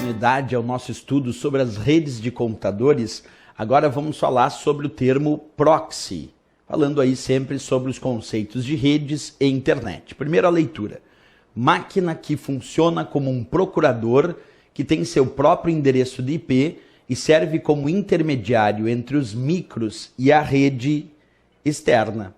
continuidade ao nosso estudo sobre as redes de computadores, agora vamos falar sobre o termo proxy, falando aí sempre sobre os conceitos de redes e internet. Primeira leitura: máquina que funciona como um procurador que tem seu próprio endereço de IP e serve como intermediário entre os micros e a rede externa.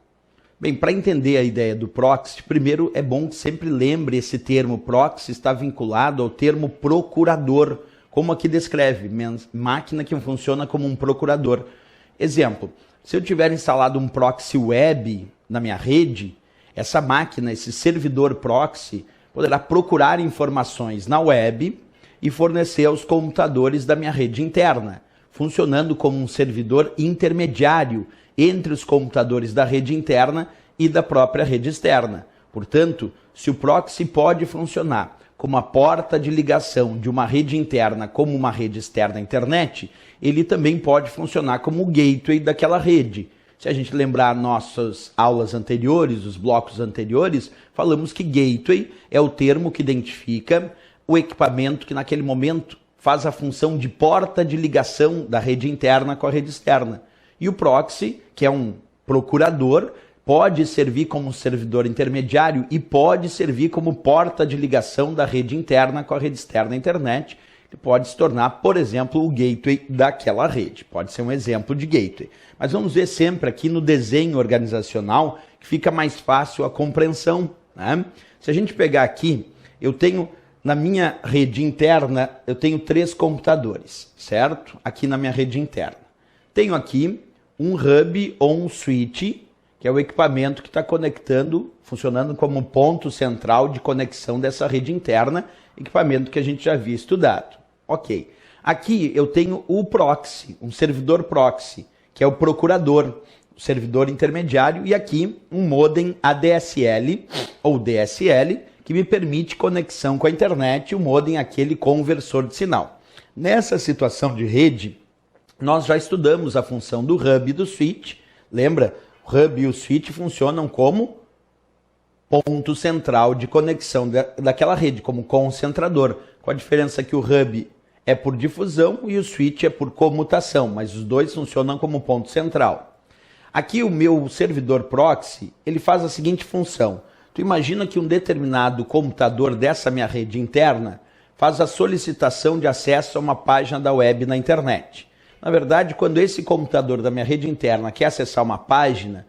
Bem, para entender a ideia do proxy, primeiro é bom que sempre lembre esse termo proxy está vinculado ao termo procurador, como aqui descreve, máquina que funciona como um procurador. Exemplo, se eu tiver instalado um proxy web na minha rede, essa máquina, esse servidor proxy, poderá procurar informações na web e fornecer aos computadores da minha rede interna, funcionando como um servidor intermediário entre os computadores da rede interna e da própria rede externa. Portanto, se o proxy pode funcionar como a porta de ligação de uma rede interna como uma rede externa à internet, ele também pode funcionar como o gateway daquela rede. Se a gente lembrar nossas aulas anteriores, os blocos anteriores, falamos que gateway é o termo que identifica o equipamento que naquele momento faz a função de porta de ligação da rede interna com a rede externa. E o proxy, que é um procurador, pode servir como servidor intermediário e pode servir como porta de ligação da rede interna com a rede externa da internet. Ele pode se tornar, por exemplo, o gateway daquela rede. Pode ser um exemplo de gateway. Mas vamos ver sempre aqui no desenho organizacional que fica mais fácil a compreensão, né? Se a gente pegar aqui, eu tenho na minha rede interna, eu tenho 3 computadores, certo? Aqui na minha rede interna. Tenho aqui um hub ou um switch, que é o equipamento que está conectando, funcionando como ponto central de conexão dessa rede interna, equipamento que a gente já havia estudado. Ok. Aqui eu tenho o proxy, um servidor proxy, que é o procurador, o servidor intermediário, e aqui um modem ADSL ou DSL, que me permite conexão com a internet, e o modem aquele conversor de sinal. Nessa situação de rede, nós já estudamos a função do hub e do switch. Lembra? O hub e o switch funcionam como ponto central de conexão daquela rede, como concentrador. Com a diferença que o hub é por difusão e o switch é por comutação, mas os dois funcionam como ponto central. Aqui o meu servidor proxy, ele faz a seguinte função. Tu imagina que um determinado computador dessa minha rede interna faz a solicitação de acesso a uma página da web na internet. Na verdade, quando esse computador da minha rede interna quer acessar uma página,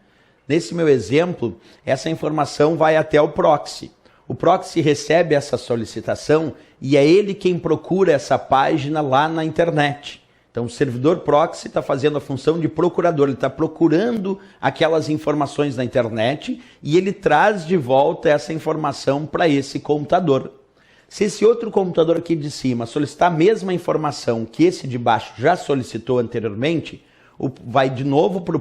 nesse meu exemplo, essa informação vai até o proxy. O proxy recebe essa solicitação e é ele quem procura essa página lá na internet. Então, o servidor proxy está fazendo a função de procurador, ele está procurando aquelas informações na internet e ele traz de volta essa informação para esse computador. Se esse outro computador aqui de cima solicitar a mesma informação que esse de baixo já solicitou anteriormente, vai de novo para o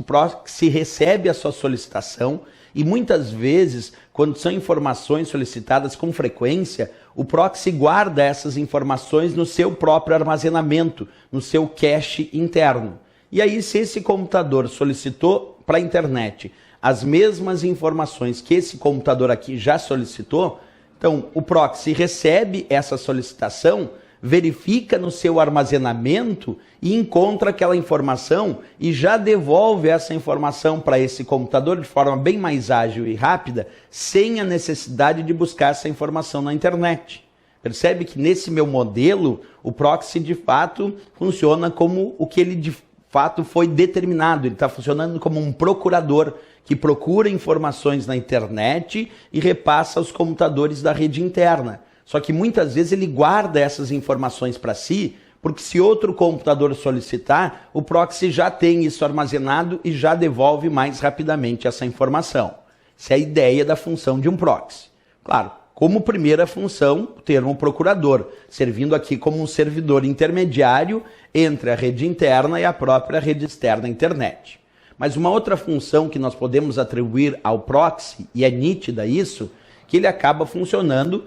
proxy recebe a sua solicitação e muitas vezes, quando são informações solicitadas com frequência, o proxy guarda essas informações no seu próprio armazenamento, no seu cache interno. E aí, se esse computador solicitou para a internet as mesmas informações que esse computador aqui já solicitou, então o proxy recebe essa solicitação, verifica no seu armazenamento e encontra aquela informação e já devolve essa informação para esse computador de forma bem mais ágil e rápida, sem a necessidade de buscar essa informação na internet. Percebe que nesse meu modelo, o proxy de fato funciona como o que ele de fato foi determinado. Ele está funcionando como um procurador que procura informações na internet e repassa aos computadores da rede interna. Só que muitas vezes ele guarda essas informações para si, porque se outro computador solicitar, o proxy já tem isso armazenado e já devolve mais rapidamente essa informação. Essa é a ideia da função de um proxy. Claro, como primeira função, o termo procurador, servindo aqui como um servidor intermediário entre a rede interna e a própria rede externa da internet. Mas uma outra função que nós podemos atribuir ao proxy, e é nítida isso, que ele acaba funcionando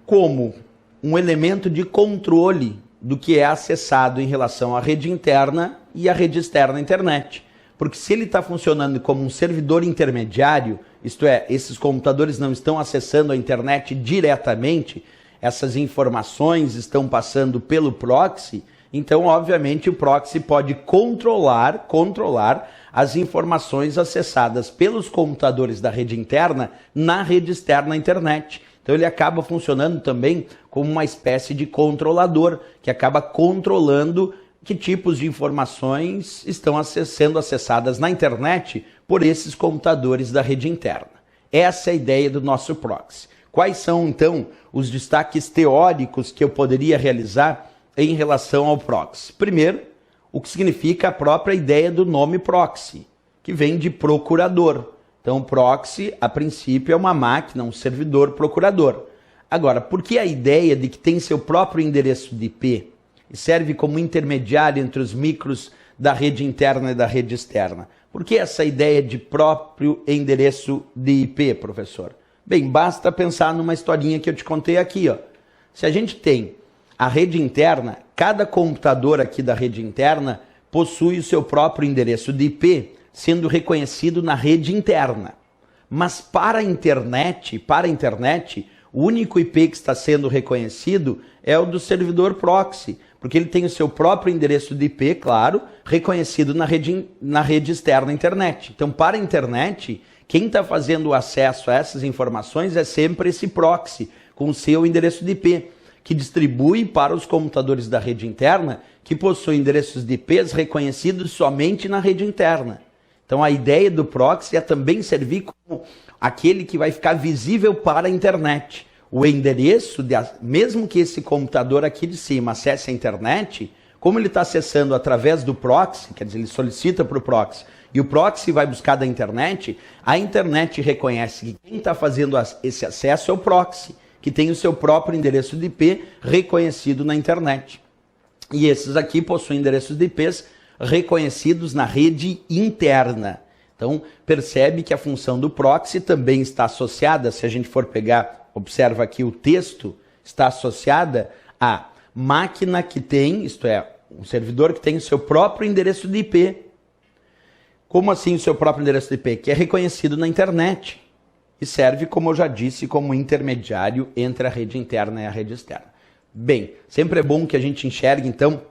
como um elemento de controle do que é acessado em relação à rede interna e à rede externa da internet. Porque se ele está funcionando como um servidor intermediário, isto é, esses computadores não estão acessando a internet diretamente, essas informações estão passando pelo proxy, então, obviamente, o proxy pode controlar as informações acessadas pelos computadores da rede interna na rede externa à internet. Então, ele acaba funcionando também como uma espécie de controlador, que acaba controlando que tipos de informações estão sendo acessadas na internet por esses computadores da rede interna. Essa é a ideia do nosso proxy. Quais são, então, os destaques teóricos que eu poderia realizar em relação ao proxy? Primeiro, o que significa a própria ideia do nome proxy, que vem de procurador. Então, proxy, a princípio, é uma máquina, um servidor procurador. Agora, por que a ideia de que tem seu próprio endereço de IP e serve como intermediário entre os micros da rede interna e da rede externa? Por que essa ideia de próprio endereço de IP, professor? Bem, basta pensar numa historinha que eu te contei aqui, ó. Se a gente tem a rede interna, cada computador aqui da rede interna possui o seu próprio endereço de IP, sendo reconhecido na rede interna. Mas para a internet, o único IP que está sendo reconhecido é o do servidor proxy, porque ele tem o seu próprio endereço de IP, claro, reconhecido na rede externa à internet. Então, para a internet, quem está fazendo o acesso a essas informações é sempre esse proxy, com o seu endereço de IP, que distribui para os computadores da rede interna, que possuem endereços de IPs reconhecidos somente na rede interna. Então a ideia do proxy é também servir como aquele que vai ficar visível para a internet. O endereço, mesmo que esse computador aqui de cima acesse a internet, como ele está acessando através do proxy, quer dizer, ele solicita para o proxy, e o proxy vai buscar da internet, a internet reconhece que quem está fazendo esse acesso é o proxy, que tem o seu próprio endereço de IP reconhecido na internet. E esses aqui possuem endereços de IPs reconhecidos na rede interna. Então, percebe que a função do proxy também está associada, se a gente for pegar, observa aqui o texto, está associada à máquina que tem, isto é, um servidor que tem o seu próprio endereço de IP. Como assim o seu próprio endereço de IP? Que é reconhecido na internet. E serve, como eu já disse, como intermediário entre a rede interna e a rede externa. Bem, sempre é bom que a gente enxergue, então,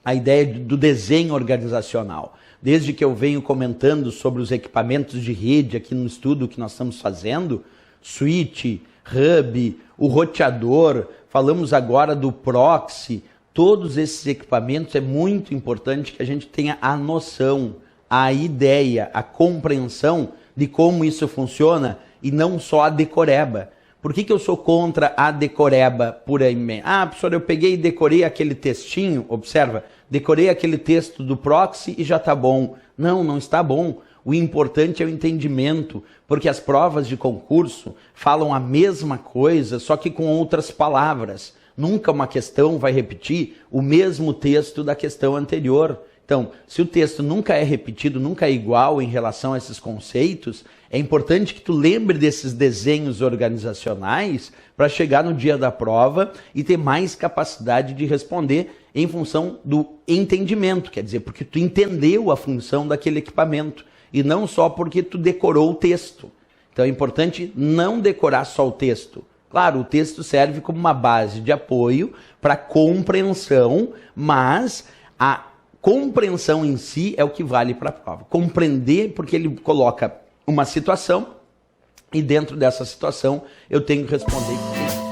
a ideia do desenho organizacional. Desde que eu venho comentando sobre os equipamentos de rede aqui no estudo que nós estamos fazendo, switch, hub, o roteador, falamos agora do proxy, todos esses equipamentos é muito importante que a gente tenha a noção, a ideia, a compreensão de como isso funciona, e não só a decoreba. Por que eu sou contra a decoreba puramente? Ah, professor, eu peguei e decorei aquele textinho, observa, decorei aquele texto do proxy e já está bom. Não, não está bom. O importante é o entendimento, porque as provas de concurso falam a mesma coisa, só que com outras palavras. Nunca uma questão vai repetir o mesmo texto da questão anterior. Então, se o texto nunca é repetido, nunca é igual em relação a esses conceitos, é importante que tu lembre desses desenhos organizacionais para chegar no dia da prova e ter mais capacidade de responder em função do entendimento, quer dizer, porque tu entendeu a função daquele equipamento e não só porque tu decorou o texto. Então é importante não decorar só o texto. Claro, o texto serve como uma base de apoio para compreensão, mas a compreensão em si é o que vale para a prova. Compreender, porque ele coloca uma situação e dentro dessa situação eu tenho que responder.